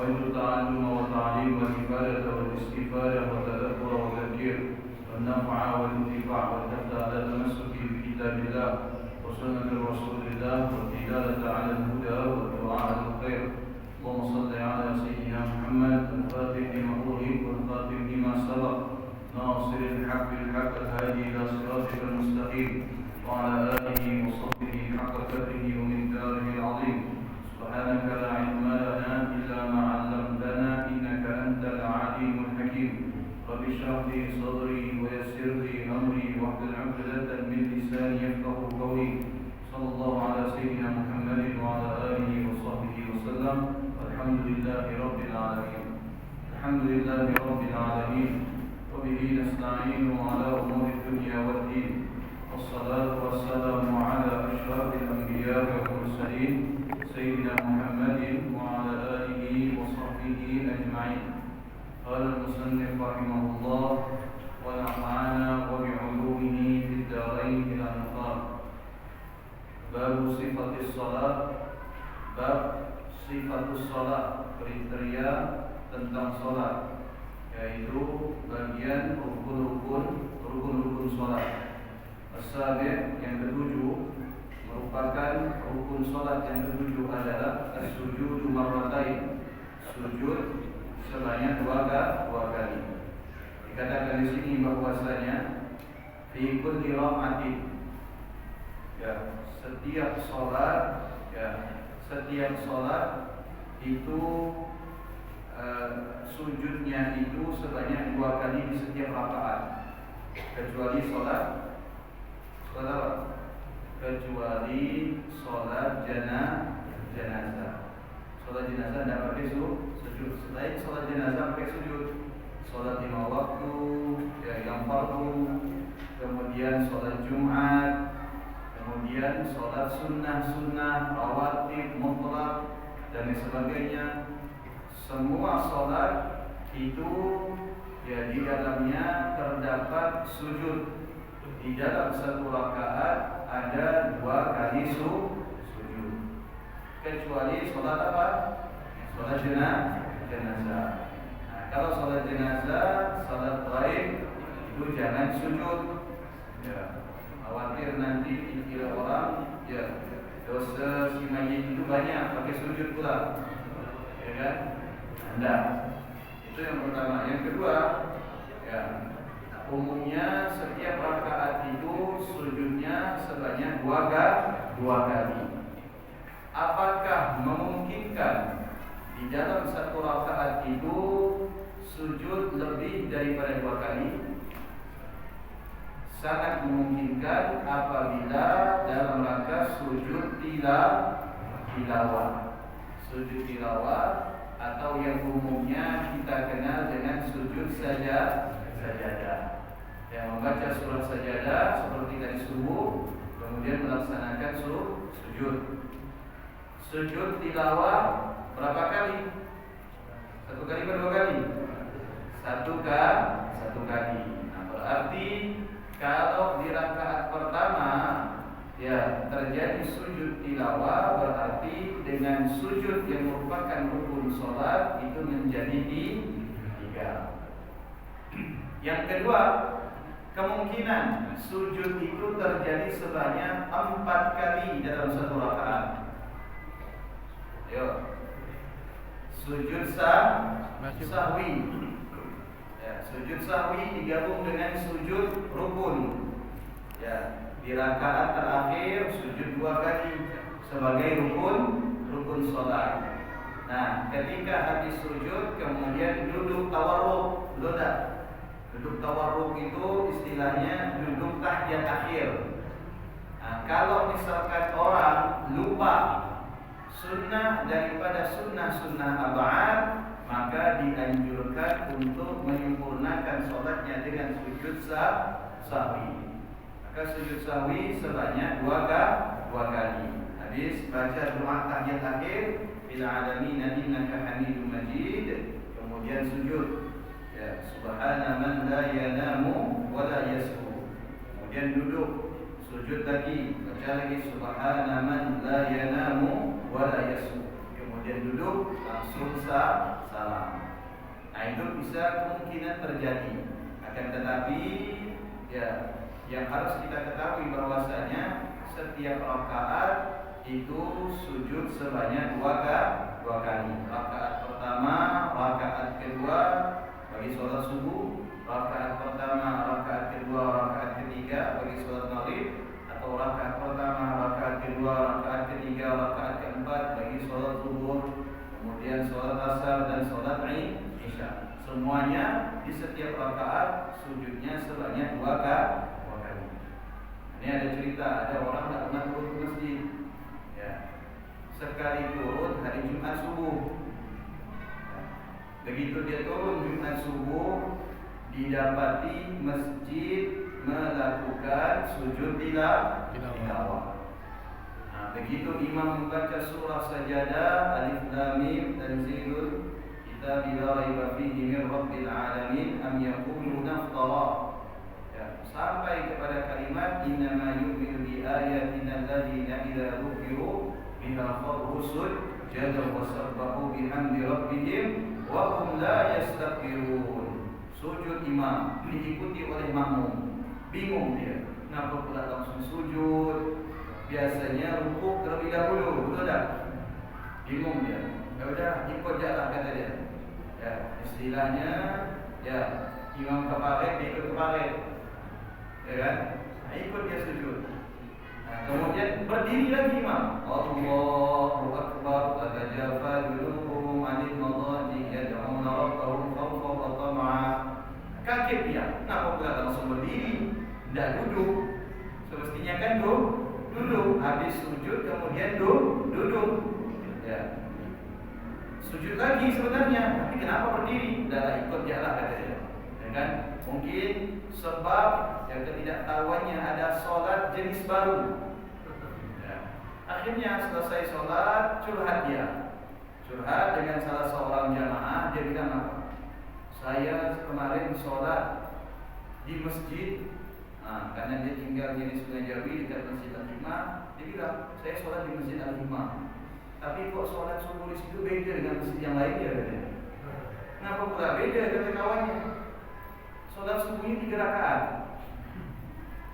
نويت التعلم والتعليم والإفادة والاستفادة والتدبر والتذكير والنفع والانتفاع والحث على التمسك بكتاب الله وسنة رسول الله والدلالة على الهدى والدعاء على الخير. اللهم صل على سيدنا محمد الفاتح لما أغلق والخاتم لما سبق ناصر الحق بالحق الهادي إلى صراطك المستقيم وعلى آله وصحبه حق قدره ومقداره العظيم. سبحانك لا علم لنا إلا ما علمتنا إنك أنت العليم الحكيم. رب اشرح لي صدري ويسر لي أمري واحلل عقدة من لساني يفقهوا قولي. صلى الله على سيدنا محمد وعلى آله وصحبه وسلم. الحمد لله رب العالمين. الحمد لله رب العالمين وبه نستعين على أمور الدنيا والدين. والصلاة والسلام على أشرف الأنبياء والمرسلين سيدنا محمد وعلى آله وصحبه أجمعين. قال المصنف رحمه الله ونفعنا وبعلومه في الدارين إلى أن قال باب صفة الصلاة. Bab sifatus salat, kriteria tentang salat, yaitu bagian rukun-rukun salat. As-sabi' yang ketujuh merupakan rukun salat yang ketujuh adalah as-sujudu marratain, sujud sebanyak dua kali. Dikatakan di sini bahwasanya fi kulli rak'atin, ya, setiap salat itu sujudnya itu sebanyak dua kali di setiap rakaat, kecuali salat jenazah. Salat jenazah tidak pakai sujud. Selain salat jenazah pakai sujud. Salat lima waktu, ya, yang fardu, kemudian salat Jumat, kemudian salat sunnah, rawatib, mutlak dan sebagainya. Semua salat itu, ya, di dalamnya terdapat sujud. Di dalam satu rakaat ada dua kali sujud. Kecuali salat apa? Salat jenazah. Nah, kalau salat jenazah, salat gaib itu jangan sujud. Ya, khawatir nanti dikira orang, ya, dosa si mayit itu banyak pakai sujud pula. Ya kan? Anda. Itu yang pertama. Yang kedua, ya, umumnya setiap rakaat itu sujudnya sebanyak dua kali. Apakah memungkinkan di dalam satu rakaat itu sujud lebih daripada dua kali? Sangat memungkinkan apabila dalam rangka sujud tilawah. Sujud tilawah atau yang umumnya kita kenal dengan sujud sajadah. Yang membaca surah sajadah seperti tadi subuh, kemudian melaksanakan sujud. Sujud tilawah berapa kali? Satu kali atau dua kali? Satu kali. Nah, berarti kalau di rakaat pertama, ya, terjadi sujud tilawah, berarti dengan sujud yang merupakan rukun salat itu menjadi tiga. Yang kedua, kemungkinan sujud itu terjadi sebanyak 4 kali dalam satu rakaat. Ayo, sujud sahwi. Ya, sujud sahwi digabung dengan sujud rukun. Ya, di rakaat terakhir sujud 2 kali sebagai rukun salat. Nah, ketika habis sujud kemudian duduk tawarruk. Duduk tawarruk itu istilahnya duduk tahiyat akhir. Nah, kalau misalkan orang lupa sunnah daripada sunnah abad, maka dianjurkan untuk menyempurnakan sholatnya dengan sujud sahwi. Maka sujud sahwi sebanyak dua kali. Habis baca doa tahiyat akhir, bil alamin innaka hamidum majid, kemudian sujud, ya, subhana man la yanamu wa la yashu. Kemudian duduk, sujud lagi, baca lagi subhana man la yanamu wa la yashu. kemudian duduk langsung salam. Nah, itu bisa kemungkinan terjadi. Akan tetapi ya, yang harus kita ketahui bahwasanya setiap rakaat itu sujud sebanyak dua kali. Rakaat pertama, rakaat kedua bagi sholat subuh, rakaat pertama, rakaat kedua, rakaat ketiga bagi sholat maghrib, atau rakaat pertama, rakaat kedua, rakaat ketiga, rakaat keempat bagi sholat zuhur, kemudian sholat asar dan sholat isya. Semuanya di setiap rakaat sujudnya sebanyak dua kali. Ini ada cerita, ada orang tak pernah turun ke masjid. Ya. Sekali turun hari Jumat subuh. Begitu dia turun Jumat subuh, didapati masjid melakukan sujud tilawah. Nah, begitu imam membaca surah Sajadah, Alif Lam Mim Tanzilul Kitab la raiba fihi min rabbil alamin am yaquluna iftara. Ya, sampai kepada kalimat innama yu'minu bi ayatina alladziina idza dzukiru biha kharru sujadan wa sabbahu bihamdi rabbihim wa hum la yastakbirun. Sujud imam diikuti oleh makmum. Bingung dia, kenapa pula langsung sujud? Biasanya rukuk terlebih dahulu, betul tak? Bingung dia. Ya udah, ikut jalan kata dia. Ya, istilahnya ya, imam keparet, dia ikut keparet. Ya kan? Nah, ikut dia sujud. Nah, kemudian berdiri lagi imam. Allahu akbar, tatajafa junubuhum 'anil madaji yad'una rabbahum khawfan wa tam'a. Kaget dia, kenapa pula langsung berdiri? Tidak duduk. Semestinya kan duduk. Habis sujud kemudian duduk. Ya. Sujud lagi sebenarnya, tapi kenapa berdiri? Dah ikut jalan kata dia. Ya kan? Mungkin sebab yang ketidaktahuannya ada solat jenis baru. Ya. Akhirnya selesai solat, curhat dia. Curhat dengan salah seorang jamaah, dia bilang apa? Saya kemarin solat di masjid. Nah, karena dia tinggal di Sungai Jawi dekat Masjid Al-Hikmah, dia bilang, saya sholat di Masjid Al-Hikmah. Tapi kok sholat subuh di situ beda dengan masjid yang lain ya? Kenapa pula beda kata kawannya? Sholat subuhnya 3 rakaat.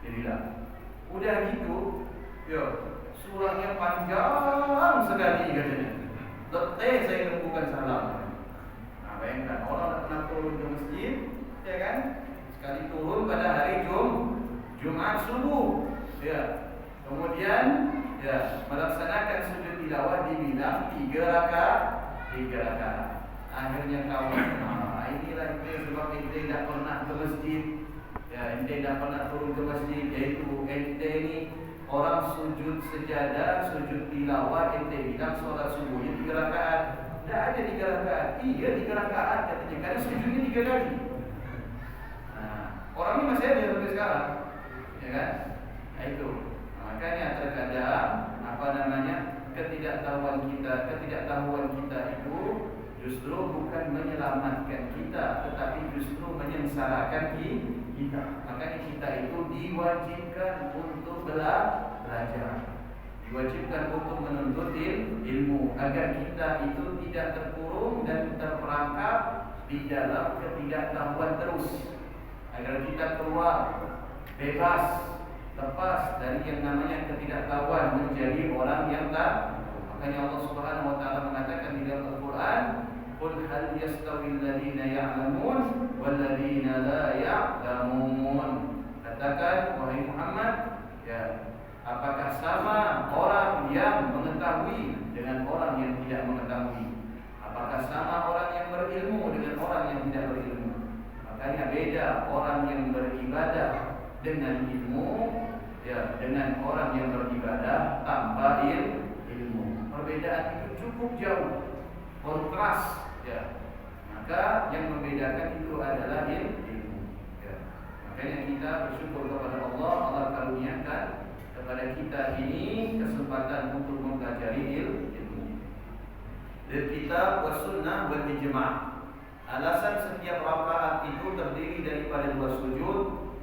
Dia bilang, udah gitu, yo, surahnya panjang sekali katanya. Letih saya menemukan salam. Nah, bayangkan orang tak pernah turun ke masjid, ya kan? Sekali turun pada hari Jumat subuh, ya. Kemudian ya melaksanakan sujud tilawah dibilang 3 rakaat. Akhirnya kawan, inilah itu sebab ente tidak pernah ke masjid. Ya, ente tidak pernah turun ke masjid, yaitu ente ini orang sujud sejadah, sujud tilawah, ente bilang sholat subuhnya 3 rakaat. Tidak ada 3 rakaat. Iya 3 rakaat katanya, karena sujudnya 3 kali. Orang ini masih ada sampai sekarang, ya kan? Nah, itu. Makanya terkadang ketidaktahuan kita itu justru bukan menyelamatkan kita, tetapi justru menyengsarakan kita. Makanya kita itu diwajibkan untuk belajar, diwajibkan untuk menuntut ilmu agar kita itu tidak terkurung dan terperangkap di dalam ketidaktahuan terus. Agar kita keluar bebas, lepas dari yang namanya ketidaktahuan, menjadi orang yang tak. Makanya Allah Subhanahu wa taala mengatakan di dalam Al-Qur'an, "Qul hal yastawil ladzina ya'lamun wal ladzina la ya'lamun." Katakan wahai Muhammad, ya, apakah sama orang yang mengetahui dengan orang yang tidak mengetahui? Apakah sama orang yang berilmu dengan orang yang tidak berilmu? Makanya beda orang yang beribadah dengan ilmu, ya, dengan orang yang beribadah tanpa ilmu. Perbedaan itu cukup jauh, kontras, ya. Maka yang membedakan itu adalah ilmu. Ya. Makanya kita bersyukur kepada Allah, Allah karuniakan kepada kita ini kesempatan untuk mempelajari ilmu. Dari kitab was-sunnah wal ijma'. Alasan setiap rakaat itu terdiri daripada 2 sujud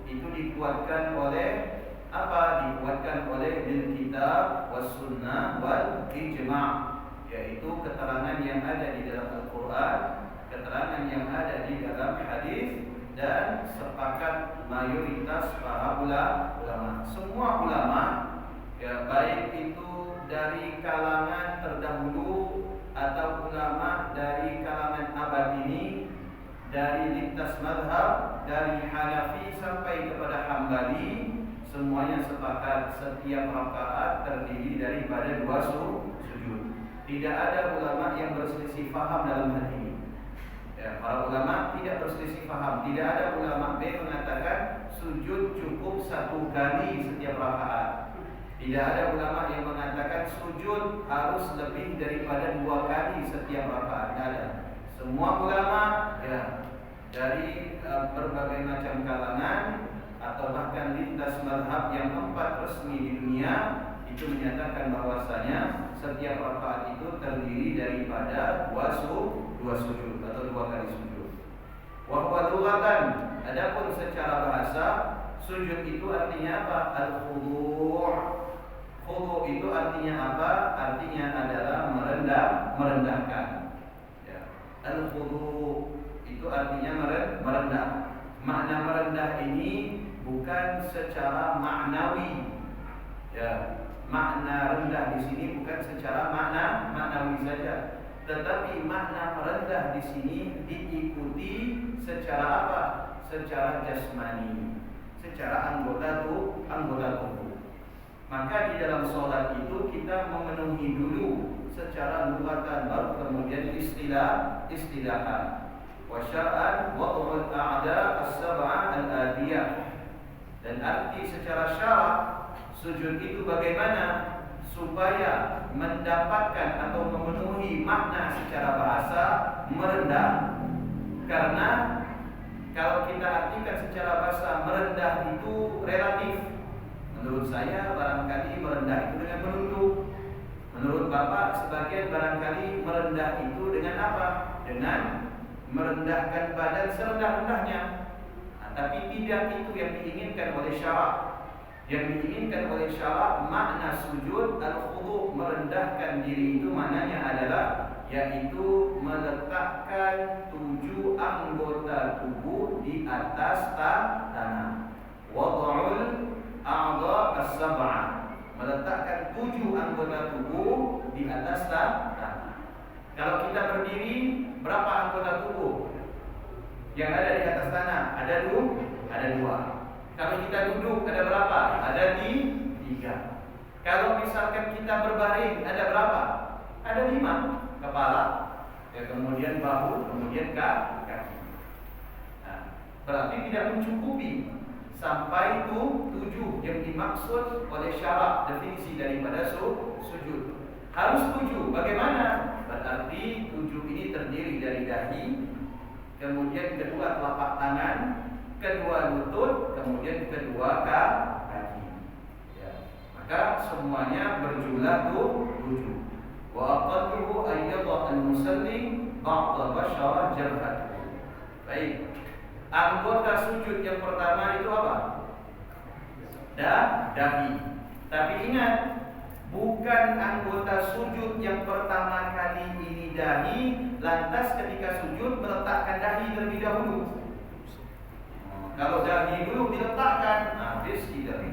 itu dikuatkan oleh apa? Dikuatkan oleh bil kitab was sunnah wal ijma'. yaitu keterangan yang ada di dalam Al-Quran, keterangan yang ada di dalam hadis, dan sepakat mayoritas para ulama. Semua ulama, ya, baik itu dari kalangan terdahulu atau ulama dari kalangan abad ini, dari lintas mazhab, dari Hanafi sampai kepada Hambali, semuanya sepakat setiap rakaat terdiri daripada 2 sujud. Tidak ada ulama yang berselisih paham dalam hal ini. Ya, para ulama tidak berselisih paham. Tidak ada ulama B mengatakan sujud cukup 1 kali setiap rakaat. Tidak ada ulama yang mengatakan sujud harus lebih daripada 2 kali setiap rakaat. Tidak ada. Semua ulama, ya, dari berbagai macam kalangan atau bahkan lintas mazhab yang 4 resmi di dunia itu menyatakan bahwasanya setiap rakaat itu terdiri daripada 2 sujud atau 2 kali sujud. Wa huwa lughatan, adapun secara bahasa sujud itu artinya apa? Al-khudu'. Khudu' itu artinya apa? Artinya adalah merendahkan. Ya. Al-khudu' itu artinya merendah. Makna merendah ini bukan secara maknawi. Ya, makna rendah di sini bukan secara maknawi saja, tetapi makna merendah di sini diikuti secara apa? Secara jasmani, secara anggota tubuh. Maka di dalam sholat itu kita memenuhi dulu secara lughatan, baru kemudian istilahan. Wa syar'an wad'ul a'da as-sab'a al-adiyah. Dan arti secara syarak sujud itu bagaimana supaya mendapatkan atau memenuhi makna secara bahasa merendah. Karena kalau kita artikan secara bahasa merendah itu relatif. Menurut saya barangkali merendah itu dengan menunduk. Menurut Bapak sebagian barangkali merendah itu dengan apa? Dengan merendahkan badan serendah-rendahnya. Tapi tidak itu yang diinginkan oleh syarak. Yang diinginkan oleh syarak makna sujud al-khudu', merendahkan diri itu maknanya adalah yaitu meletakkan 7 anggota tubuh di atas tanah. Wad'ul a'dha as-sab'a, meletakkan 7 anggota tubuh di atas tanah. Kalau kita berdiri, berapa anggota tubuh yang ada di atas tanah? Ada 2. Kalau kita duduk ada berapa? Ada 3. Kalau misalkan kita berbaring ada berapa? Ada 5. Kepala, ya, kemudian bahu, kemudian kaki. Nah, berarti tidak mencukupi sampai 7 yang dimaksud oleh syarak definisi daripada sujud. Harus 7. Bagaimana? Berarti 7 ini terdiri dari dahi, kemudian kedua telapak tangan, kedua lutut, kemudian kedua kaki. Ya. Maka semuanya berjumlah 7. Wa aqalluhu ayyadha al-musalli ba'da basyara jabhatuhu. Baik. Anggota sujud yang pertama itu apa? Dahi. Tapi ingat, bukan anggota sujud yang pertama kali ini dahi, lantas ketika sujud meletakkan dahi terlebih dahulu. Kalau dahi dulu diletakkan, habis tidak.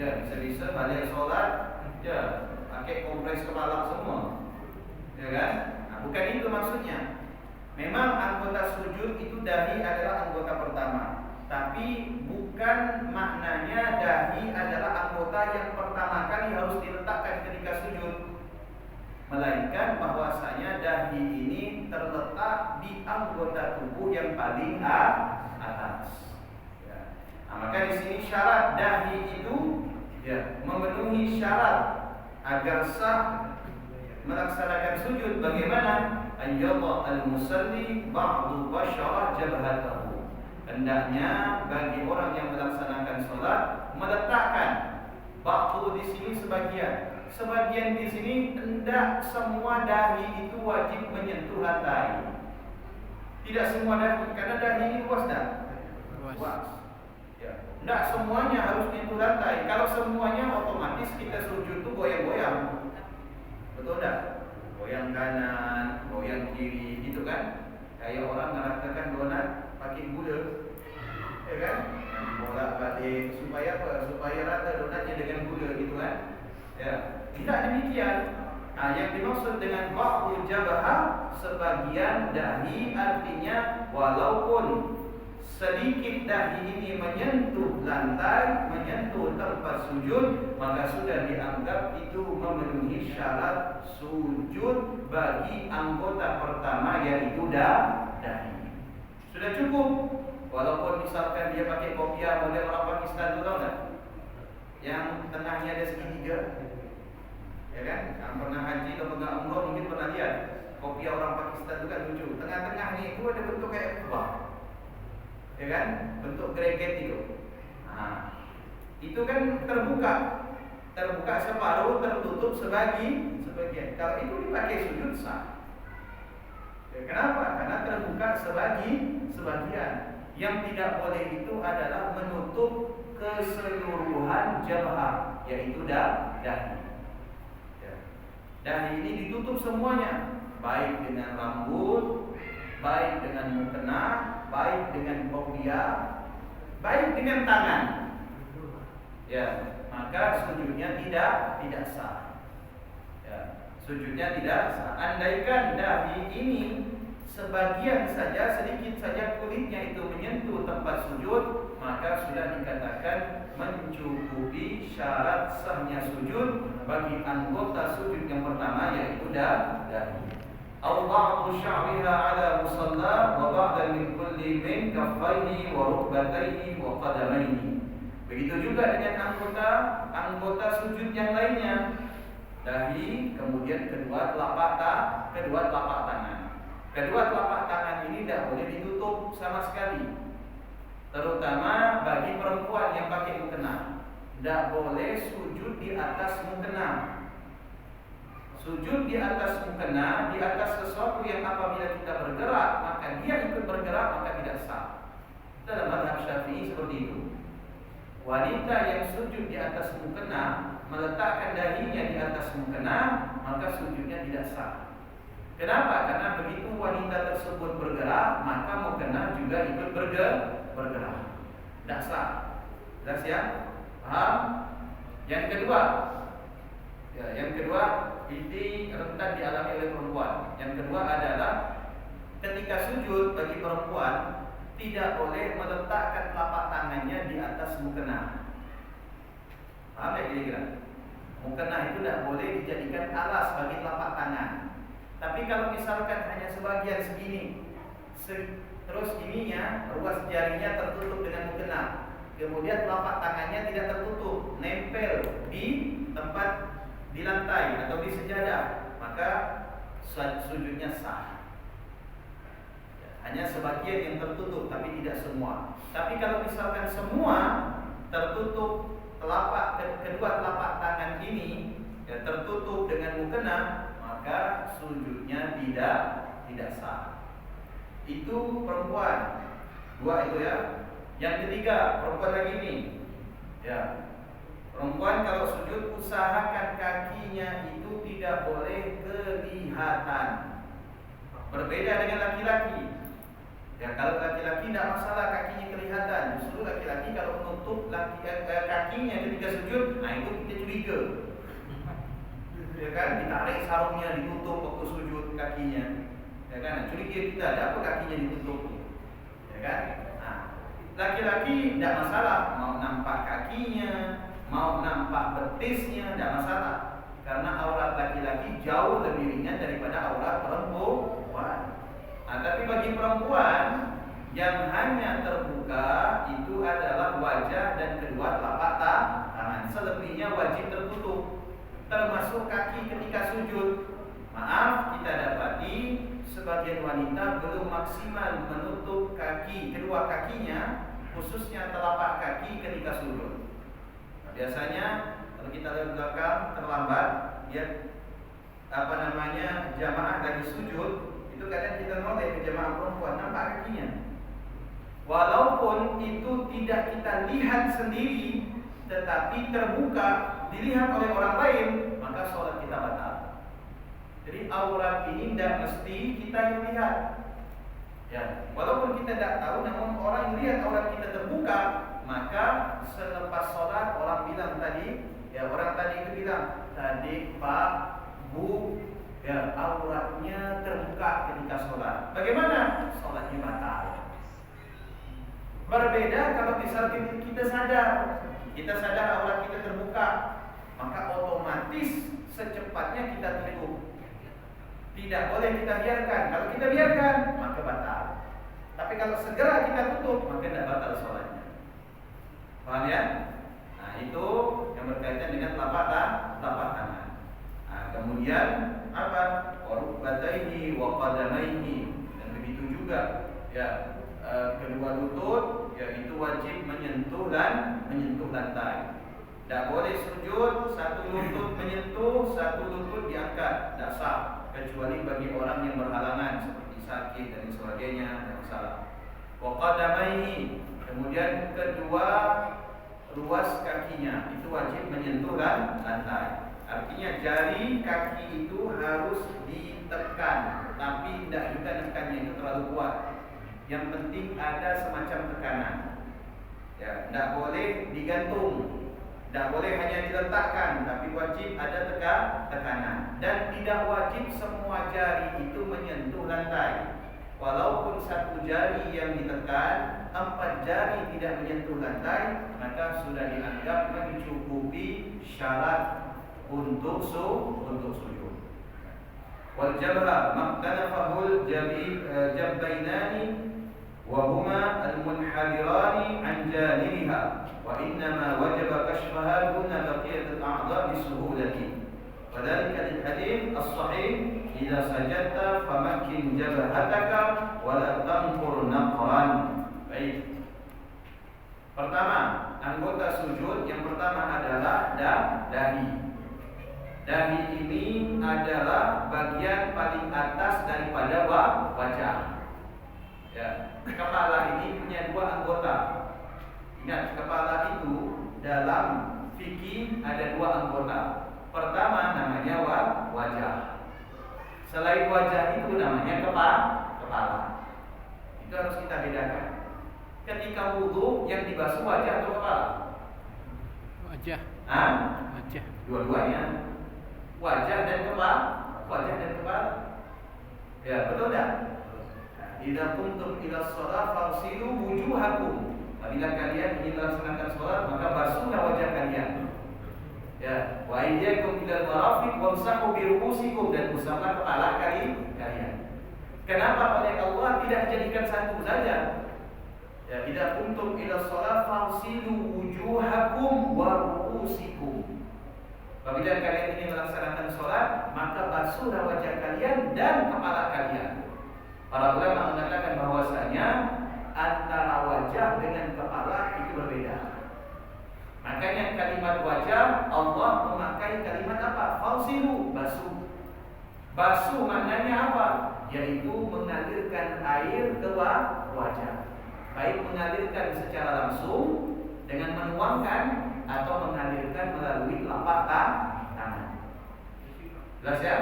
Ya, bisa-bisa balik sholat, ya, pakai kompres kepala semua. Ya kan? Nah, bukan itu maksudnya. Memang anggota sujud itu dahi adalah anggota pertama, tapi bukan maknanya dahi adalah anggota yang pertama kali harus diletakkan ketika sujud. Melainkan bahwasanya dahi ini terletak di anggota tubuh yang paling atas. Nah, maka di sini syarat dahi itu, ya, memenuhi syarat agar sah melaksanakan sujud. Bagaimana? Ayyadha al-musalli ba'du basyara jabhatahu. Hendaknya bagi orang yang melaksanakan sholat meletakkan ba'du di sini sebagian di sini. Hendak semua dahi itu wajib menyentuh lantai. Tidak semua dahi, karena dahi ini luas dah. Luas. Tidak semuanya harus menyentuh lantai. Kalau semuanya otomatis kita sujud itu goyang-goyang. Betul tak? goyang kanan, goyang kiri, gitu kan? Kayak orang meratakan donat pakai gula, ya kan? Bolak-balik supaya apa? Supaya rata donatnya dengan gula, gitu kan? Ya, tidak demikian. Nah, yang dimaksud dengan ba'dul jabhah, sebagian dahi, artinya walaupun sedikit dahi ini menyentuh lantai, menyentuh tempat sujud, maka sudah dianggap itu memenuhi syarat sujud bagi anggota pertama, yaitu dahi. Sudah cukup. Walaupun misalkan dia pakai kopiah model orang Pakistan, tu tahu tak? Yang tengahnya ada segitiga, ya kan? Yang pernah haji atau pernah umrah mungkin pernah lihat kopiah orang Pakistan itu kan lucu. Tengah-tengah ni itu ada bentuk kayak kubah, ya kan? Bentuk greget itu. Nah, itu kan terbuka separuh, tertutup sebagian. Kalau itu dipakai sujud sah. Ya, kenapa? Karena terbuka sebagian. Yang tidak boleh itu adalah menutup keseluruhan jabhah, yaitu dahi. Ya. Dahi ini ditutup semuanya, baik dengan rambut, baik dengan mukena, baik dengan kopiah, baik dengan tangan. Ya, maka sujudnya tidak sah. Ya, sujudnya tidak sah. Andaikan dahi ini sebagian saja, sedikit saja kulitnya itu menyentuh tempat sujud, maka sudah dikatakan mencukupi syarat sahnya sujud bagi anggota sujud yang pertama, yaitu dahi. Au ba'du sya'riha 'ala musalla wa ba'da min kulli min kaffaihi wa rukbataihi wa qadamaihi. Begitu juga dengan anggota sujud yang lainnya. Dahi, kemudian kedua telapak tangan. Kedua telapak tangan ini tidak boleh ditutup sama sekali, terutama bagi perempuan yang pakai mukena. Tidak boleh sujud di atas mukena. Sujud di atas mukena, di atas sesuatu yang apabila kita bergerak, maka dia ikut bergerak, maka tidak sah. Dalam mazhab Syafi'i seperti itu. Wanita yang sujud di atas mukena, meletakkan dahinya di atas mukena, maka sujudnya tidak sah. Kenapa? Karena begitu wanita tersebut bergerak, maka mukena juga ikut bergerak. Tidak sah. Jelas ya? Paham? Yang kedua, ini rentan dialami oleh perempuan. Yang kedua adalah ketika sujud bagi perempuan tidak boleh meletakkan telapak tangannya di atas mukena. Paham ya kira-kira? Mukena itu tidak boleh dijadikan alas bagi telapak tangan. Tapi kalau misalkan hanya sebagian segini, terus ininya, ruas jarinya tertutup dengan mukena, kemudian telapak tangannya tidak tertutup, nempel di tempat, di lantai atau di sejadah, maka sujudnya sah. Hanya sebagian yang tertutup, tapi tidak semua. Tapi kalau misalkan semua tertutup, kedua telapak tangan ini ya, tertutup dengan mukena, maka sujudnya tidak sah. Itu perempuan. Dua itu ya. Yang ketiga, perempuan lagi ini. Ya. Perempuan kalau sujud usahakan kakinya itu tidak boleh kelihatan. Berbeda dengan laki-laki. Ya, kalau laki-laki tidak masalah kakinya kelihatan. Justru laki-laki kalau menutup kakinya ketika sujud, nah itu kita curiga. Ya kan, ditarik sarungnya, ditutup waktu sujud kakinya. Ya kan, curiga kita ada apa kakinya ditutup. Ya kan? Nah, laki-laki tidak masalah mau nampak kakinya, mau nampak betisnya, tidak masalah. Karena aurat laki-laki jauh lebih ringan daripada aurat perempuan. Nah, tapi bagi perempuan yang hanya terbuka itu adalah wajah dan kedua telapak tangan. Selebihnya wajib tertutup, termasuk kaki ketika sujud. Maaf, kita dapati sebagian wanita belum maksimal menutup kedua kakinya, khususnya telapak kaki ketika sujud. Nah, biasanya kalau kita lihat belakang terlambat, ya jamaah lagi sujud, itu kadang kita noleh ke jamaah perempuan nampak kakinya. Walaupun itu tidak kita lihat sendiri, tetapi terbuka dilihat oleh orang lain, maka sholat kita batal. Jadi aurat ini tidak mesti kita yang lihat. Ya, walaupun kita tidak tahu, namun orang yang lihat aurat kita terbuka, maka selepas sholat orang bilang tadi, ya orang tadi itu bilang, tadi Pak, Bu, ya auratnya terbuka ketika sholat. Bagaimana? Sholatnya batal. Berbeda kalau misalnya kita sadar aurat kita terbuka, maka otomatis secepatnya kita tutup. Tidak boleh kita biarkan. Kalau kita biarkan, maka batal. Tapi kalau segera kita tutup, maka tidak batal sholatnya. Paham ya? Nah, itu yang berkaitan dengan telapak tangan. Nah, kemudian apa? Warukbataihi wa qadamaihi, dan begitu juga ya, kedua lutut, yaitu wajib menyentuh lantai. Tidak boleh sujud satu lutut menyentuh, satu lutut diangkat, tidak sah, kecuali bagi orang yang berhalangan seperti sakit dan sebagainya, tidak salah. Wa qadamaihi, kemudian kedua ruas kakinya itu wajib menyentuh lantai. Artinya jari kaki itu harus ditekan, tapi tidak juga tekannya itu terlalu kuat. Yang penting ada semacam tekanan. Ya, tidak boleh digantung, tidak boleh hanya diletakkan, tapi wajib ada tekanan. Dan tidak wajib semua jari itu menyentuh lantai. Walaupun satu jari yang ditekan, 4 jari tidak menyentuh lantai, maka sudah dianggap mencukupi syarat untuk sujud. Wal jabha maqtanafahul jabbainani wa huma al-munhadirani an janibiha wa innama wajaba kashfaha duna baqiyat al-a'dha bisuhulati. Wadhalika lil-hadith as-sahih idza sajadta famakkin jabhataka wa la tanqur naqran. Baik. Pertama, anggota sujud yang pertama adalah dahi. Dahi ini adalah bagian paling atas daripada wajah. Ya, kepala ini punya 2 anggota. Ingat, kepala itu dalam fikih ada 2 anggota. Pertama namanya wajah. Selain wajah itu namanya kepala. Itu harus kita bedakan. Ketika wudu yang dibasuh wajah atau kepala? Wajah. Wajah. Dua-duanya. Wajah dan kepala. Ya, betul tak? Idza kuntum ila shalah fagsilu wujuhakum. Apabila kalian ingin melaksanakan salat, maka basuhlah wajah kalian. Ya, wa iyyakum ila al-marafiq wamsahu bi ru'usikum, dan usaplah kepala kalian. Kenapa oleh Allah tidak dijadikan satu saja? Ya, idza kuntum ila shalah fagsilu wujuhakum wa ru'usikum. Apabila kalian ingin melaksanakan sholat, maka basuhlah wajah kalian dan kepala kalian. Para ulama mengatakan bahwasanya antara wajah dengan kepala itu berbeda. Makanya kalimat wajah Allah memakai kalimat apa? Fausilu, basuh. Basuh maknanya apa? Yaitu mengalirkan air ke wajah. Baik mengalirkan secara langsung dengan menuangkan, atau mengalirkan melalui telapak tangan. Jelas ya?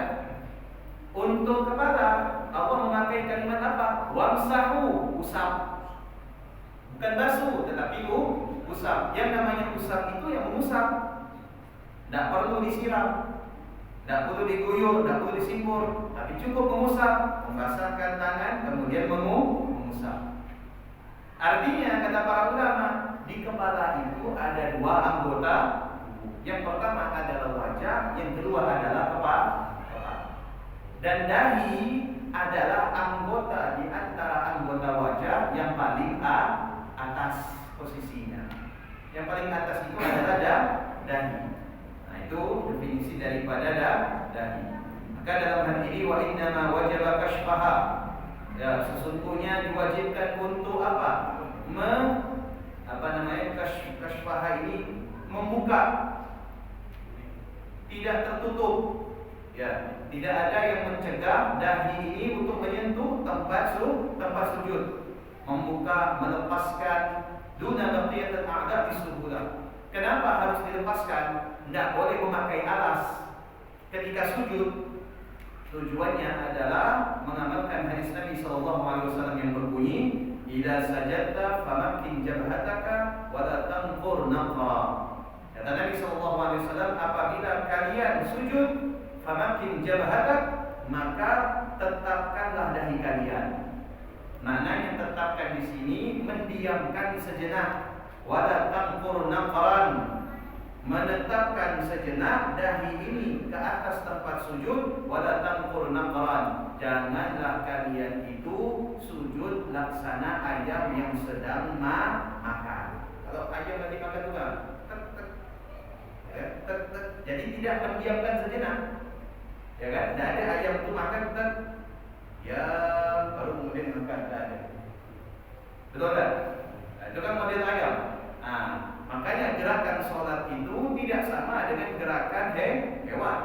Untuk kepala, Allah memakai kalimat apa? Wamsahu, usap. Bukan basuh, tetapi usap. Yang namanya usap itu yang mengusap. Tidak perlu disiram, tidak perlu diguyur, tidak perlu disimbur, tapi cukup mengusap, membasahkan tangan, kemudian mengusap. Artinya kata para ulama, di kepala itu ada 2 anggota. Yang pertama adalah wajah, yang kedua adalah kepala. Dan dahi adalah anggota di antara anggota wajah yang paling atas posisinya. Yang paling atas itu adalah dahi. Nah, itu definisi daripada dahi. Maka dalam hal ini wa innama wajaba kashfaha. Ya, sesungguhnya diwajibkan untuk apa? Kashfaha ini membuka, tidak tertutup. Ya, tidak ada yang mencegah dahi ini untuk menyentuh tempat sujud. Membuka, melepaskan duna baqiyat al-a'dha bisuhulah. Kenapa harus dilepaskan? Tidak boleh memakai alas ketika sujud. Tujuannya adalah mengamalkan hadis Nabi SAW yang berbunyi, "Idza sajadta famakkin jabhataka wa la tanqur naqra." Kata Nabi SAW, apabila kalian sujud, famakkin jabhatak, maka tetapkanlah dahi kalian. Maknanya tetapkan di sini mendiamkan sejenak, wa la tanqur naqran, menetapkan sejenak dahi ini ke atas tempat sujud, wala tanqur naqran, janganlah kalian itu sujud laksana ayam yang sedang makan. Kalau ayam lagi makan juga jadi tidak mendiamkan sejenak, ya kan? Tidak ada ayam itu makan ya baru kemudian makan, tidak ada. Betul kan? Nah, itu kan model ayam. Makanya gerakan sholat itu tidak sama dengan gerakan hewan.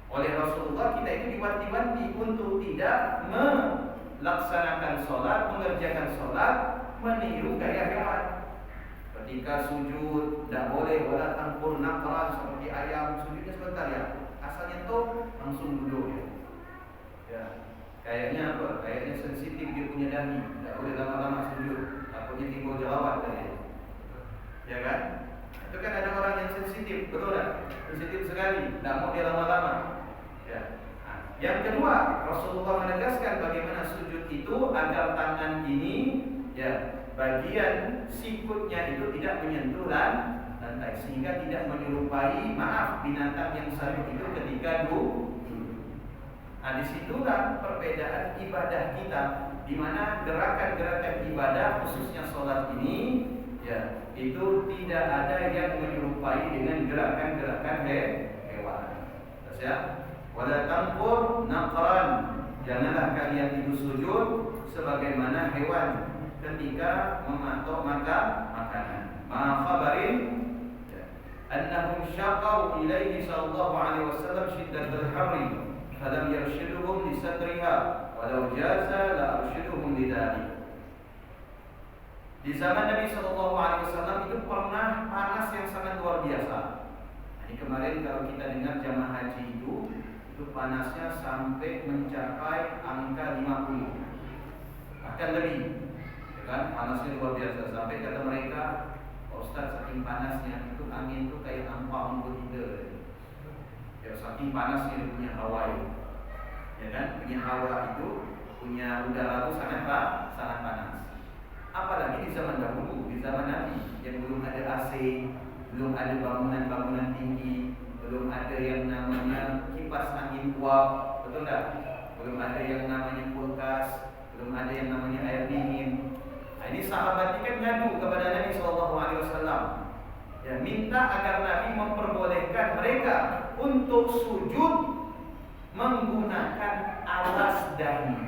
Oleh Rasulullah kita itu diwanti-wanti untuk tidak melaksanakan sholat, mengerjakan sholat meniru gaya hewan. Ketika sujud tidak boleh wala tanqur naqran, seperti ayam sujudnya sebentar ya, asalnya tuh langsung duduk ya. Kayaknya apa? Kayaknya sensitif dia punya dahi, tidak boleh lama-lama sujud, takutnya timbul jerawat tadi. Ya kan? Itu kan ada orang yang sensitif, betul tak? Sensitif sekali, tidak mau dia lama-lama. Ya. Yang kedua, Rasulullah menegaskan bagaimana sujud itu agar tangan ini, ya, bagian sikutnya itu tidak menyentuh lantai, sehingga tidak menyerupai, binatang yang satu itu ketika duduk. Disitulah perbedaan ibadah kita, di mana gerakan-gerakan ibadah khususnya sholat ini, ya, itu tidak ada yang menyerupai dengan gerakan-gerakan hewan. Terus ya, wala tanqur naqran, janganlah kalian itu sujud sebagaimana hewan ketika mematok makanan. Ma khabarin annahum syaqau ilaihi sallallahu alaihi wasallam syiddatul harri falam yarshiduhum li satriha walau jaza la arshiduhum lidalik. Di zaman Nabi SAW itu pernah panas yang sangat luar biasa. Ini kemarin kalau kita dengar jamaah haji itu panasnya sampai mencapai angka 50, bahkan lebih, ya kan? Panasnya luar biasa sampai kata mereka, Ustaz, saking panasnya itu angin itu kayak nampak untuk kita. Ya, saking panasnya dia punya hawa itu, ya kan? Punya hawa itu, punya udara itu sangat panas. Apalagi di zaman dahulu, di zaman Nabi yang belum ada AC, belum ada bangunan-bangunan tinggi, belum ada yang namanya kipas angin uap, betul tak? Belum ada yang namanya kulkas, belum ada yang namanya air dingin. Ini sahabat ini kan ngadu kepada Nabi SAW, ya, minta agar Nabi memperbolehkan mereka untuk sujud menggunakan alas dahi.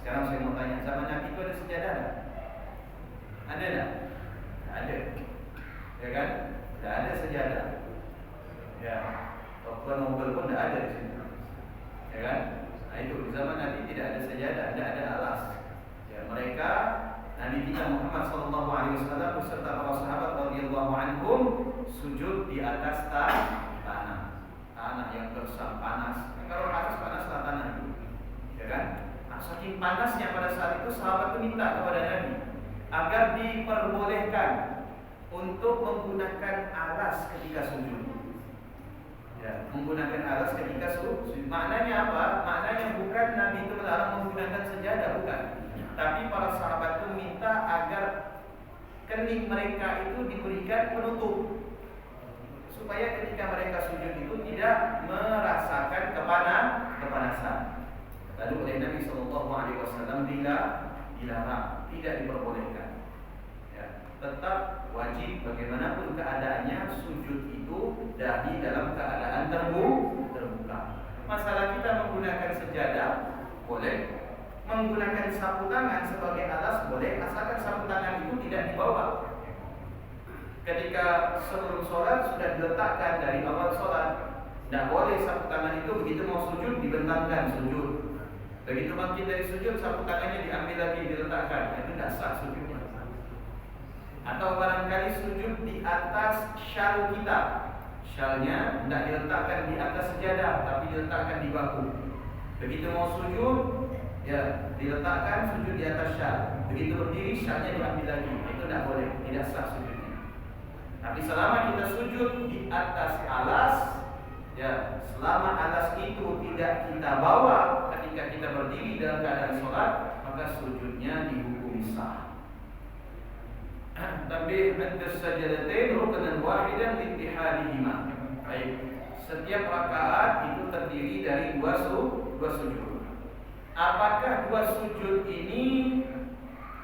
Sekarang saya mau tanya, zaman Nabi itu ada sejadah? Ada tak? Ada. Ya kan? Tidak ada sejadah. Ya. Tokoh Nobel pun tidak ada di sini. Ya kan? Nah itu, di zaman Nabi tidak ada sejadah, tidak ada alas. Ya, mereka, Nabi kita Muhammad SAW beserta para sahabat radhiyallahu anhum sujud di atas tanah yang gersang, panas. Kalau panas tanah itu. Ya kan? Saking panasnya pada saat itu sahabat itu minta kepada Nabi agar diperbolehkan untuk menggunakan alas ketika sujud. Ya, menggunakan alas ketika sujud. Maknanya apa? Maknanya bukan Nabi itu melarang menggunakan sejadah, bukan. Tapi para sahabat itu minta agar kening mereka itu diberikan penutup, supaya ketika mereka sujud itu tidak merasakan kepanasan. Lalu oleh Nabi SAW dilarang, tidak diperbolehkan. Ya, tetap wajib bagaimanapun keadaannya sujud itu dahi dalam keadaan terbuka. Masalah kita menggunakan sejadah boleh, menggunakan sapu tangan sebagai alas boleh, asalkan sapu tangan itu tidak dibawa. Ketika sebelum sholat sudah diletakkan dari awal sholat, tidak boleh sapu tangan itu begitu mau sujud dibentangkan sujud. Begitu bangkit dari sujud, sapu tangannya diambil lagi, diletakkan. Itu tidak sah sujudnya. Atau barangkali sujud di atas syal kita, Syalnya tidak diletakkan di atas sejadah, tapi diletakkan di bahu. Begitu mau sujud, ya diletakkan sujud di atas syal. Begitu berdiri, syalnya diambil lagi. Itu tidak boleh, tidak sah sujudnya. Tapi selama kita sujud di atas alas, ya selama alas itu tidak kita bawa ketika kita berdiri dalam keadaan sholat, maka sujudnya dihukumi sah. Tapi hadis sajadatain rukunan wahidan littihadihima. Baik, setiap rakaat itu terdiri dari dua sujud. Apakah dua sujud ini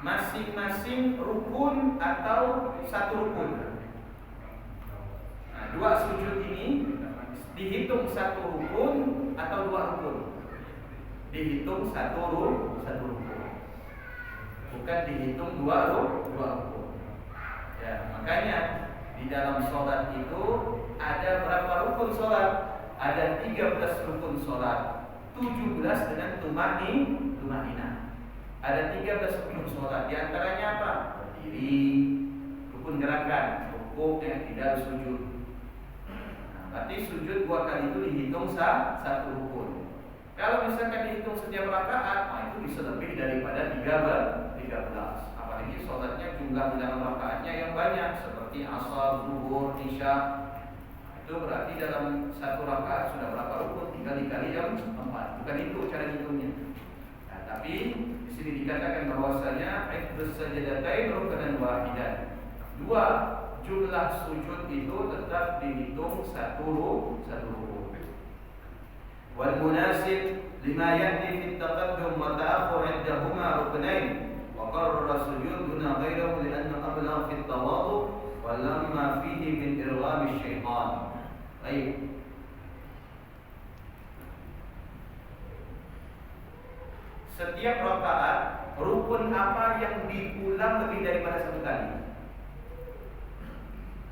masing-masing rukun atau satu rukun? Nah, dua sujud ini dihitung satu rukun atau dua rukun? Dihitung satu rukun. Bukan dihitung dua rukun. Ya, makanya di dalam sholat itu ada berapa rukun sholat? Ada 13 rukun sholat, 17 dengan tumanina. Ada 13 rukun sholat. Di antaranya apa? Berdiri, rukun gerakan, rukuk yang tidak sujud. Nah, berarti sujud 2 kali itu dihitung satu rukun. Kalau misalkan dihitung setiap rakaat, itu bisa lebih daripada 13. Apalagi sholatnya jumlah dalam rakaatnya yang banyak, seperti asar, zuhur, isya. Itu berarti dalam satu rakaat sudah berapa rukun? 3 dikali yang 4. Bukan itu cara hitungnya. Nah, tapi di sini dikatakan bahwasanya ihdus sajadatain rukunan wahidan. 2 jumlah sujud itu tetap dihitung satu rukun. Wal munasib lima ya'ti fi taqaddum wa ta'akhur indahuma ruknain. وقرر السجود دون غيره لأنه أبلغ في التواضع ولما فيه من إرغام الشيطان. Baik. Setiap rakaat rukun apa yang diulang lebih daripada satu kali?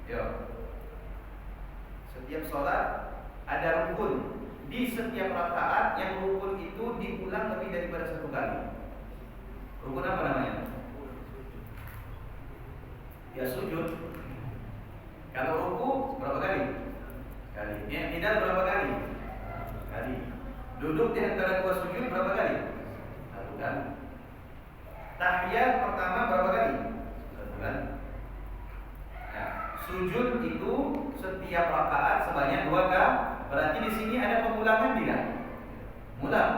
Yo. Setiap sholat ada rukun. Di setiap rakaat yang rukun itu diulang lebih daripada satu kali. Rukun apa namanya? Ya sujud. Kalau ruku berapa kali? Ya tidak berapa kali? Kali. Duduk di antara dua sujud berapa kali? Satu kali. Tahiyat pertama berapa kali? Satu kali. Nah, sujud itu setiap rakaat sebanyak 2 kali. Berarti di sini ada pengulangan tidak? Mulang.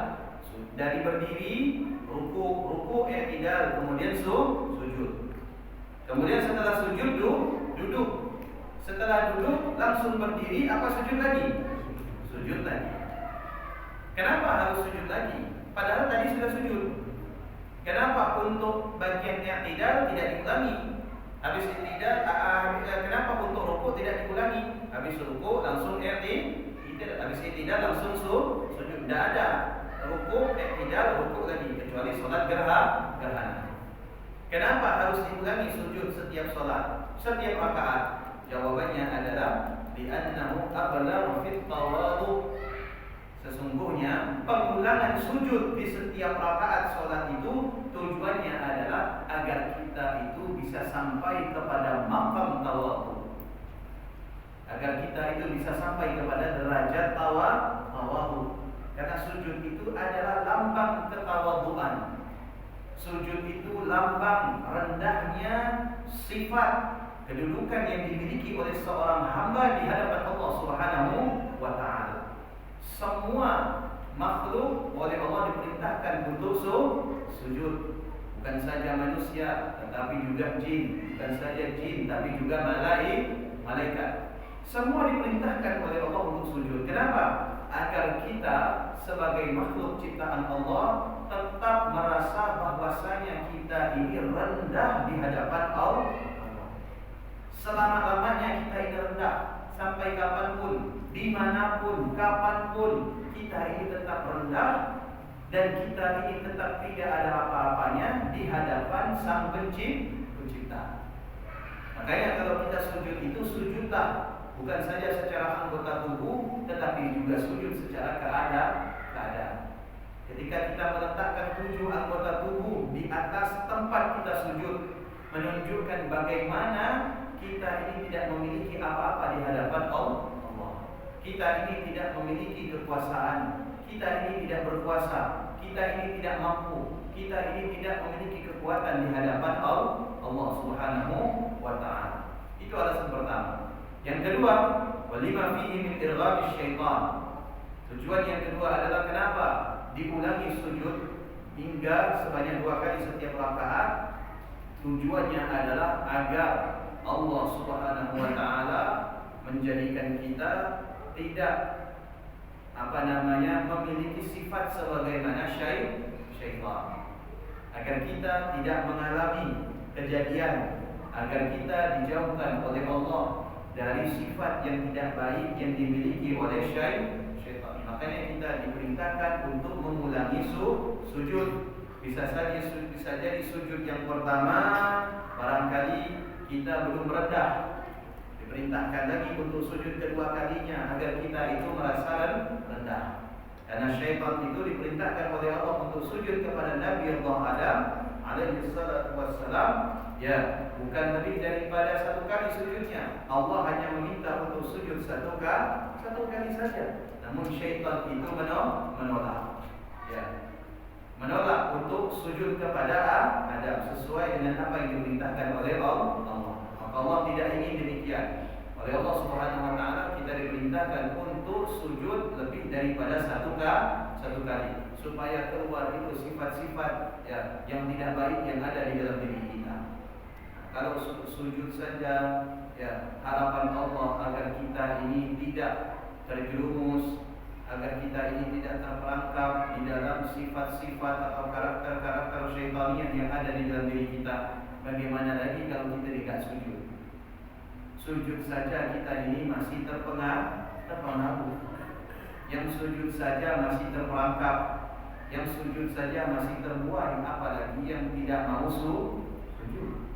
Dari berdiri, ruku, i'tidal, kemudian sujud. Kemudian setelah sujud duduk. Setelah duduk langsung berdiri, apa sujud lagi? Sujud lagi. Kenapa harus sujud lagi? Padahal tadi sudah sujud. Kenapa untuk bagian i'tidal tidak diulangi? Habis i'tidal, kenapa untuk ruku tidak diulangi? Habis ruku langsung i'tidal, habis i'tidal langsung sujud. Tidak ada ruku, i'tidal, ruku lagi kecuali sholat gerhana. Kenapa harus diulangi sujud setiap sholat, setiap rakaat? Jawabannya adalah li'annahu ablagh fit tawadhu. Sesungguhnya pengulangan sujud di setiap rakaat sholat itu tujuannya adalah agar kita itu bisa sampai kepada maqam tawadhu. Agar kita itu bisa sampai kepada derajat tawadhu. Karena sujud itu adalah lambang ketawadhuan. Sujud itu lambang rendahnya sifat kedudukan yang dimiliki oleh seorang hamba di hadapan Allah Subhanahu wa taala. Semua makhluk oleh Allah diperintahkan untuk sujud. Bukan saja manusia, tetapi juga jin. Bukan saja jin, tapi juga malaikat. Semua diperintahkan oleh Allah untuk sujud. Kenapa? Agar kita sebagai makhluk ciptaan Allah tetap merasa bahwasanya kita ini rendah di hadapan Allah. Selama-lamanya kita ini rendah, sampai kapanpun, dimanapun, kapanpun, kita ini tetap rendah dan kita ini tetap tidak ada apa-apanya di hadapan Sang Pencipta. Makanya kalau kita sujud itu sujudlah bukan saja secara anggota tubuh, tetapi juga sujud secara keadaan. Ketika kita meletakkan 7 anggota tubuh di atas tempat kita sujud, menunjukkan bagaimana kita ini tidak memiliki apa-apa di hadapan Allah. kita ini tidak memiliki kekuasaan, kita ini tidak berkuasa, kita ini tidak mampu, kita ini tidak memiliki kekuatan di hadapan Allah Subhanahu wa taala. Itu alasan pertama. Yang kedua, walima fihi min irghabi syaitan. Tujuan yang kedua adalah kenapa diulangi sujud hingga sebanyak 2 kali setiap rakaat. Tujuannya adalah agar Allah Subhanahu wa taala menjadikan kita tidak memiliki sifat sebagaimana syaitan. Agar kita tidak mengalami kejadian, agar kita dijauhkan oleh Allah dari sifat yang tidak baik yang dimiliki oleh syaitan. Makanya kita diperintahkan untuk mengulangi sujud. Bisa jadi sujud yang pertama barangkali kita belum merendah, diperintahkan lagi untuk sujud kedua kalinya agar kita itu merasa rendah. Karena syaitan itu diperintahkan oleh Allah untuk sujud kepada Nabi Allah Adam alaihi salatu wassalam, ya, bukan lebih daripada 1 kali sujudnya. Allah hanya meminta untuk sujud 1 kali saja. Namun syaitan itu menolak. Ya. Menolak untuk sujud kepada Adam sesuai dengan apa yang diperintahkan oleh Allah. Maka Allah tidak ingin demikian. Oleh Allah Subhanahu wa taala kita diperintahkan untuk sujud lebih daripada 1 kali supaya keluar itu sifat-sifat ya yang tidak baik yang ada di dalam diri kita. Kalau sujud saja ya harapan Allah agar kita ini tidak terjerumus, agar kita ini tidak terperangkap di dalam sifat-sifat atau karakter-karakter syaitaniah yang ada di dalam diri kita. Bagaimana lagi kalau kita tidak sujud? Sujud saja kita ini masih terpengaruh. Yang sujud saja masih terperangkap, yang sujud saja masih terbuai, apalagi yang tidak mau sujud.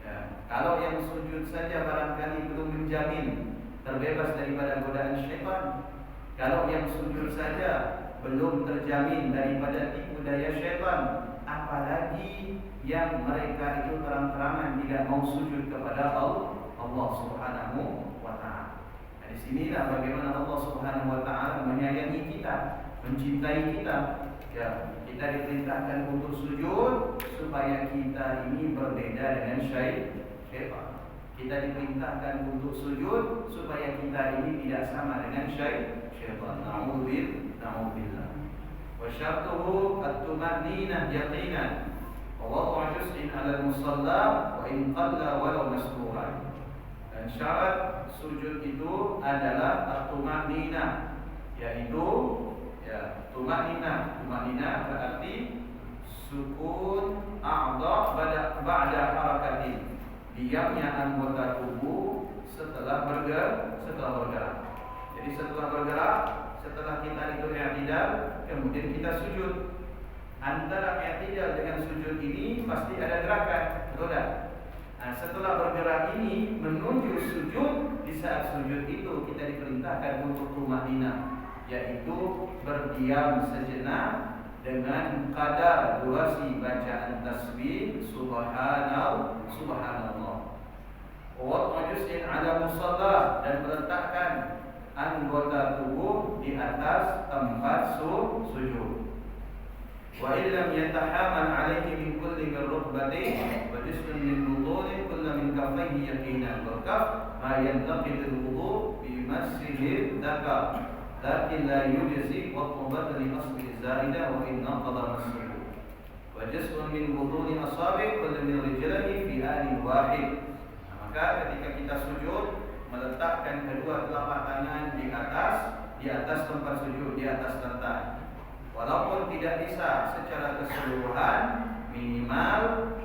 Ya. Kalau yang sujud saja barangkali belum menjamin terbebas daripada godaan syaitan. Kalau yang sujud saja belum terjamin daripada tipu daya syaitan, apalagi yang mereka itu terang-terangan tidak mau sujud kepada Allah Subhanahu wa taala. Di sinilah bagaimana Allah Subhanahu wa taala menyayangi kita, mencintai kita. Ya, kita diperintahkan untuk sujud supaya kita ini berbeda dengan syaitan. Kita diperintahkan untuk sujud supaya kita ini tidak sama dengan syaitan. Na'udzubillah. Wa syartuhu at-tuma'ninah yaqinan wa wad'u juz'in 'ala al-musalla wa in qalla walau masburan. Dan syarat sujud itu adalah at-tuma'ninah, yaitu ya tuma'ninah. Tuma'ninah berarti sukun a'dha ba'da harakatin, diamnya anggota tubuh setelah bergerak. Jadi setelah bergerak, setelah kita itu i'tidal, kemudian kita sujud. Antara i'tidal dengan sujud ini pasti ada gerakan, betul tak? Nah, setelah bergerak ini menuju sujud, di saat sujud itu kita diperintahkan untuk tuma'ninah, yaitu berdiam sejenak dengan kadar durasi bacaan tasbih subhanallah. Wa wajus'in 'ala musalla, dan meletakkan anggota tubuh di atas tempat sujud. Wa illam yatahamal 'alaihi min kulli rukbatin wa juz'un min wudu'in kullu min kaffayhi yaqinan wa kaf ma yantaqid al-wudu' bi masjid dzakar lakin la yujzi wa qubat li asli zaida wa in naqada masjid wa juz'un min wudu'i asabi' kullu min rijlihi fi anin wahid. Maka ketika kita sujud, meletakkan kedua telapak tangan di atas tempat sujud, di atas lantai. Walaupun tidak bisa secara keseluruhan, minimal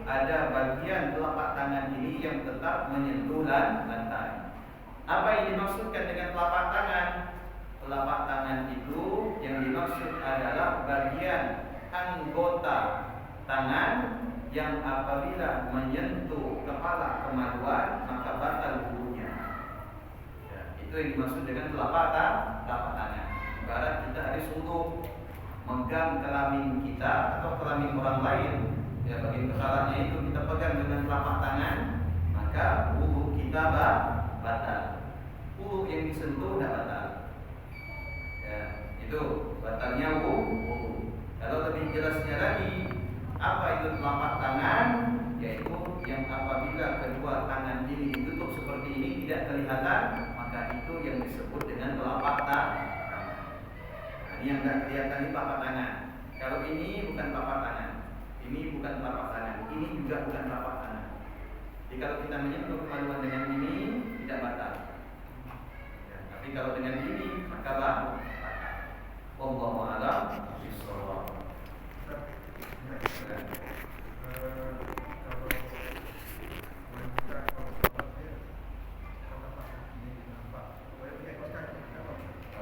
ada bagian telapak tangan ini yang tetap menyentuh lantai. Apa yang dimaksudkan dengan telapak tangan? Telapak tangan itu yang dimaksud adalah bagian anggota tangan yang apabila menyentuh kepala kemaluan maka batal wudunya. Ya, itu yang dimaksud dengan telapak tangan. Ibarat kita habis wudu, megang kelamin kita atau kelamin orang lain, ya bagian kepalanya itu kita pegang dengan telapak tangan, maka wudu kita batal. Wudu yang disentuh tidak batal. Itu batalnya wudu. Kalau lebih jelasnya lagi, apa itu telapak tangan? Yaitu yang apabila kedua tangan ini ditutup seperti ini tidak kelihatan, maka itu yang disebut dengan telapak tangan. Nah, ini yang tidak kelihatan di telapak tangan. Kalau ini bukan telapak tangan, ini bukan telapak tangan, ini juga bukan telapak tangan. Jadi kalau kita menyentuh kemaluan dengan ini tidak batal. Ya, tapi kalau dengan ini maka batal. Wallahu a'lam bishawab.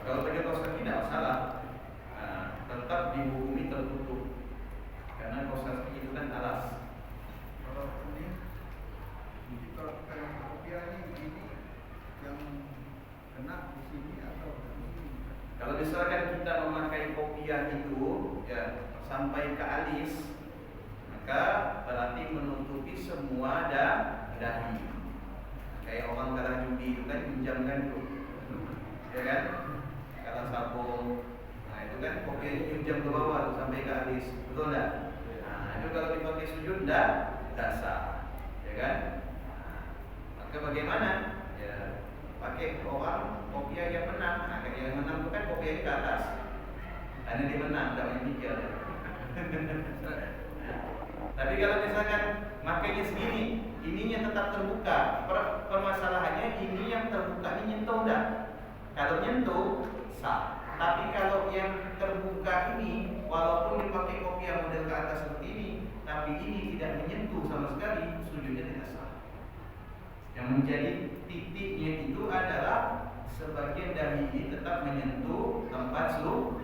Kalau pakai kaos kaki tidak masalah, tetap dihukumi tertutup karena kaos kaki itu kan alas. Kalau ini kopiah ini yang kena di sini atau di sini? Kalau misalkan kita memakai kopiah itu ya sampai ke alis, maka berarti menutupi semua dahi. Kayak orang kalah judi itu kan pinjamkan tuh, ya kan? Kalah sabung, nah itu kan kopiahnya pinjam ke bawah tuh, sampai ke alis, betul tak? Nah itu kalau dipakai sujud tidak sah, ya kan? Nah, maka bagaimana? Ya pakai orang kopiah yang menang. Nah, yang menang itu kan kopiah ke atas, karena dia menang, tidak banyak mikir. Tapi kalau misalkan makainya segini, ininya tetap terbuka. Permasalahannya ini yang terbuka ini nyentuh dah. Kalau nyentuh sah. Tapi kalau yang terbuka ini, walaupun dipakai kopiah model ke atas seperti ini, tapi ini tidak menyentuh sama sekali, sujudnya tidak sah. Yang menjadi titiknya itu adalah sebagian dahi ini tetap menyentuh tempat sujud.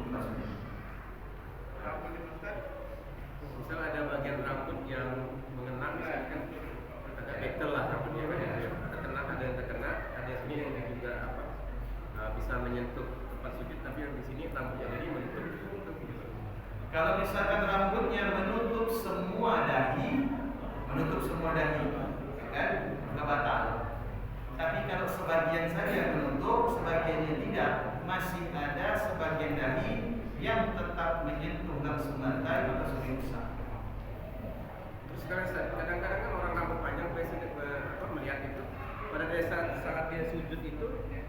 Misal ada bagian rambut yang mengenang, misalkan ada bekel lah rambutnya kan, terkena, ada yang terkena, ada sini yang juga bisa menyentuh tempat sujud, tapi yang di sini rambutnya jadi menutup gitu. Kalau misalkan rambutnya menutup semua dahi, kan nggak batal. Tapi kalau sebagian saja menutup, sebagiannya tidak, masih ada sebagian dahi yang tetap menyentuh langsung lantai atau sujud sah. Terus kadang-kadang kan orang rambut panjang melihat itu pada saat dia sujud itu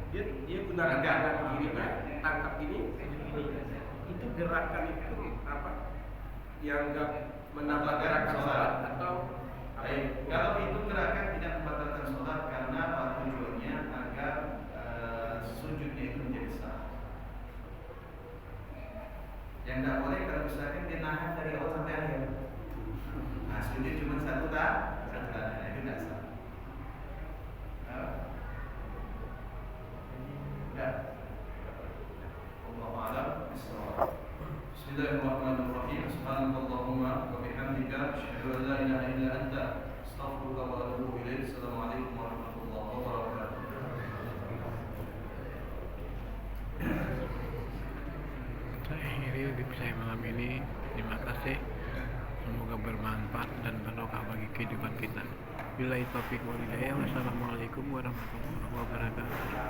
dia gunakan tangan kirinya tangkap ini sujud ini, itu gerakan itu apa yang enggak menambah gerakan sholat atau baik, kalau itu gerakan tidak membatalkan sholat karena tujuannya agar sujudnya itu menjadi sah. Yang tidak boleh kalau misalkan dia nahan dari awal sampai akhir. Nah, sujud cuma satu itu tidak sah. Enggak. Wallahu a'lam bishawab. Bismillahirrahmanirrahim. Subhanallahumma wa bihamdika asyhadu an la ilaha illa anta astaghfiruka wa atubu ilaik. Assalamualaikum warahmatullahi wabarakatuh. Saya akhiri video saya malam ini. Terima kasih. Semoga bermanfaat dan barokah bagi kehidupan kita. Billahi taufiq wal hidayah. Wassalamualaikum warahmatullahi wabarakatuh.